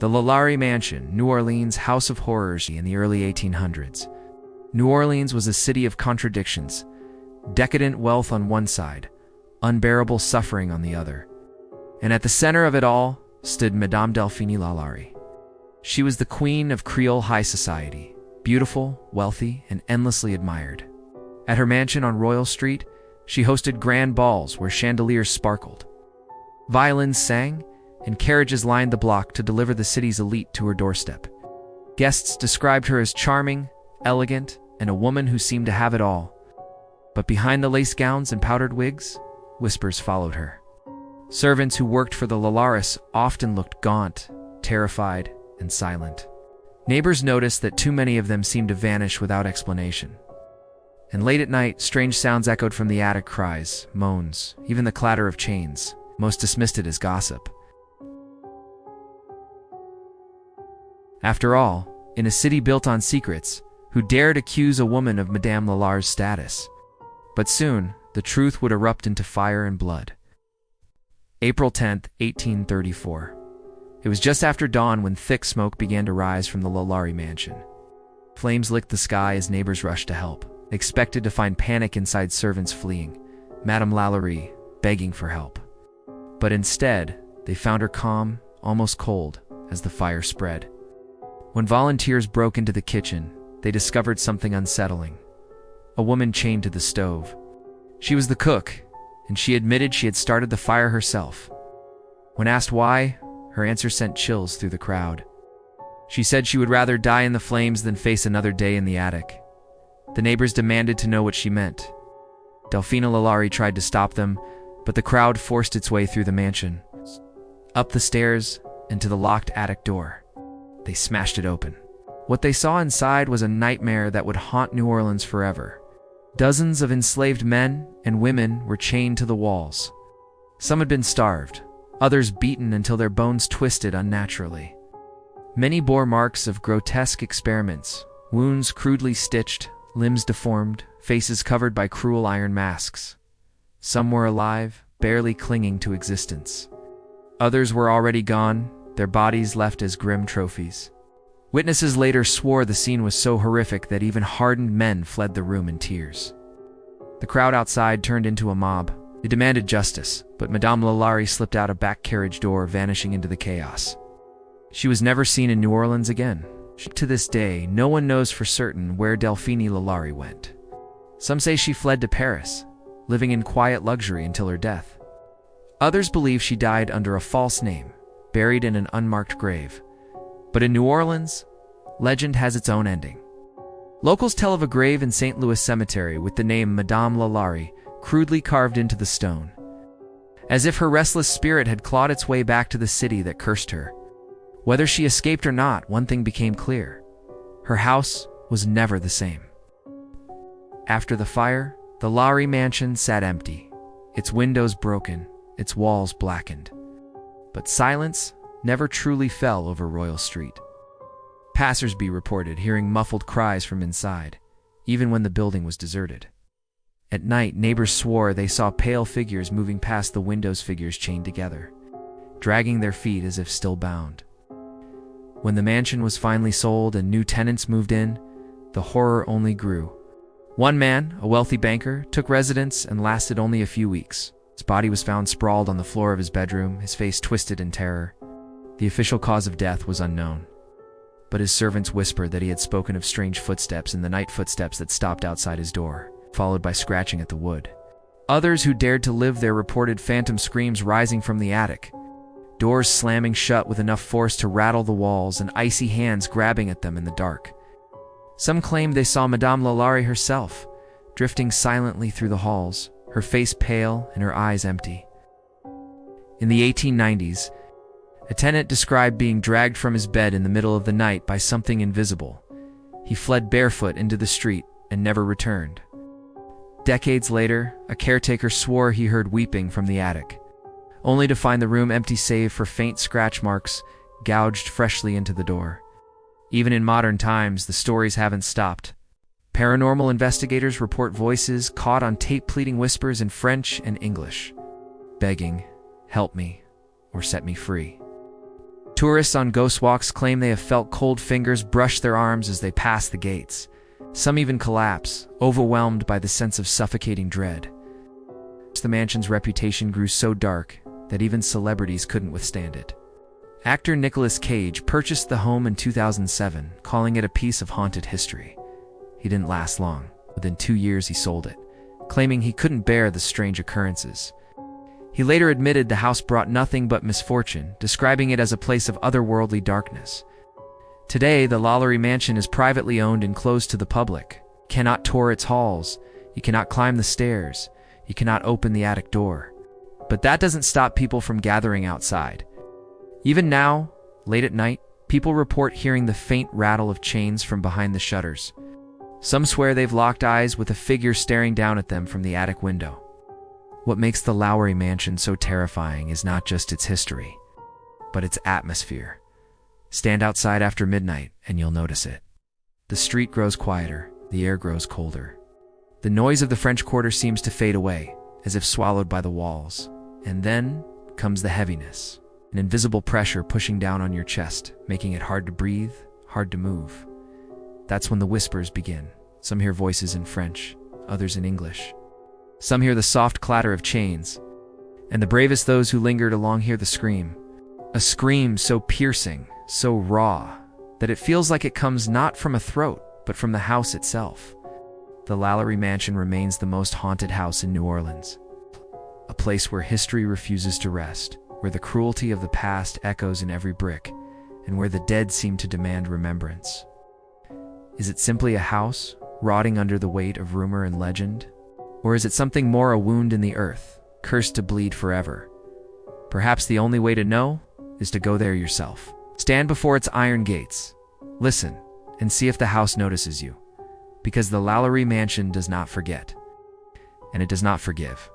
The LaLaurie Mansion, New Orleans' house of horrors in the early 1800s. New Orleans was a city of contradictions, decadent wealth on one side, unbearable suffering on the other. And at the center of it all stood Madame Delphine LaLaurie. She was the queen of Creole high society, beautiful, wealthy, and endlessly admired. At her mansion on Royal Street, she hosted grand balls where chandeliers sparkled. Violins sang, and carriages lined the block to deliver the city's elite to her doorstep. Guests described her as charming, elegant, and a woman who seemed to have it all. But behind the lace gowns and powdered wigs, whispers followed her. Servants who worked for the LaLauries often looked gaunt, terrified, and silent. Neighbors noticed that too many of them seemed to vanish without explanation. And late at night, strange sounds echoed from the attic: cries, moans, even the clatter of chains. Most dismissed it as gossip. After all, in a city built on secrets, who dared accuse a woman of Madame LaLaurie's status? But soon, the truth would erupt into fire and blood. April 10, 1834. It was just after dawn when thick smoke began to rise from the LaLaurie Mansion. Flames licked the sky as neighbors rushed to help. They expected to find panic inside, servants fleeing, Madame LaLaurie begging for help. But instead, they found her calm, almost cold, as the fire spread. When volunteers broke into the kitchen, they discovered something unsettling. A woman chained to the stove. She was the cook, and she admitted she had started the fire herself. When asked why, her answer sent chills through the crowd. She said she would rather die in the flames than face another day in the attic. The neighbors demanded to know what she meant. Delphine LaLaurie tried to stop them, but the crowd forced its way through the mansion, up the stairs, and to the locked attic door. They smashed it open. What they saw inside was a nightmare that would haunt New Orleans forever. Dozens of enslaved men and women were chained to the walls. Some had been starved, others beaten until their bones twisted unnaturally. Many bore marks of grotesque experiments, wounds crudely stitched, limbs deformed, faces covered by cruel iron masks. Some were alive, barely clinging to existence. Others were already gone, their bodies left as grim trophies. Witnesses later swore the scene was so horrific that even hardened men fled the room in tears. The crowd outside turned into a mob. They demanded justice, but Madame LaLaurie slipped out a back carriage door, vanishing into the chaos. She was never seen in New Orleans again. To this day, no one knows for certain where Delphine LaLaurie went. Some say she fled to Paris, living in quiet luxury until her death. Others believe she died under a false name, buried in an unmarked grave. But in New Orleans, legend has its own ending. Locals tell of a grave in St. Louis Cemetery with the name Madame LaLaurie crudely carved into the stone, as if her restless spirit had clawed its way back to the city that cursed her. Whether she escaped or not, one thing became clear: her house was never the same. After the fire, the LaLaurie Mansion sat empty, its windows broken, its walls blackened. But silence never truly fell over Royal Street. Passersby reported hearing muffled cries from inside, even when the building was deserted. At night, neighbors swore they saw pale figures moving past the windows, figures chained together, dragging their feet as if still bound. When the mansion was finally sold and new tenants moved in, the horror only grew. One man, a wealthy banker, took residence and lasted only a few weeks. His body was found sprawled on the floor of his bedroom, his face twisted in terror. The official cause of death was unknown, but his servants whispered that he had spoken of strange footsteps in the night, footsteps that stopped outside his door, followed by scratching at the wood. Others who dared to live there reported phantom screams rising from the attic, doors slamming shut with enough force to rattle the walls, and icy hands grabbing at them in the dark. Some claimed they saw Madame LaLaurie herself, drifting silently through the halls, her face pale and her eyes empty. In the 1890s, a tenant described being dragged from his bed in the middle of the night by something invisible. He fled barefoot into the street and never returned. Decades later, a caretaker swore he heard weeping from the attic, only to find the room empty save for faint scratch marks gouged freshly into the door. Even in modern times, the stories haven't stopped. Paranormal investigators report voices caught on tape pleading whispers in French and English, begging, "Help me," or "Set me free." Tourists on ghost walks claim they have felt cold fingers brush their arms as they pass the gates. Some even collapse, overwhelmed by the sense of suffocating dread. The mansion's reputation grew so dark that even celebrities couldn't withstand it. Actor Nicolas Cage purchased the home in 2007, calling it a piece of haunted history. He didn't last long. Within 2 years, he sold it, claiming he couldn't bear the strange occurrences. He later admitted the house brought nothing but misfortune, describing it as a place of otherworldly darkness. Today, the LaLaurie Mansion is privately owned and closed to the public. You cannot tour its halls, you cannot climb the stairs, you cannot open the attic door. But that doesn't stop people from gathering outside. Even now, late at night, people report hearing the faint rattle of chains from behind the shutters. Some swear they've locked eyes with a figure staring down at them from the attic window. What makes the LaLaurie Mansion so terrifying is not just its history, but its atmosphere. Stand outside after midnight and you'll notice it. The street grows quieter, the air grows colder. The noise of the French Quarter seems to fade away, as if swallowed by the walls. And then comes the heaviness, an invisible pressure pushing down on your chest, making it hard to breathe, hard to move. That's when the whispers begin. Some hear voices in French, others in English. Some hear the soft clatter of chains, and the bravest those who lingered along hear the scream. A scream so piercing, so raw, that it feels like it comes not from a throat, but from the house itself. The LaLaurie Mansion remains the most haunted house in New Orleans, a place where history refuses to rest, where the cruelty of the past echoes in every brick, and where the dead seem to demand remembrance. Is it simply a house, rotting under the weight of rumor and legend? Or is it something more, a wound in the earth, cursed to bleed forever? Perhaps the only way to know is to go there yourself. Stand before its iron gates, listen, and see if the house notices you. Because the LaLaurie Mansion does not forget, and it does not forgive.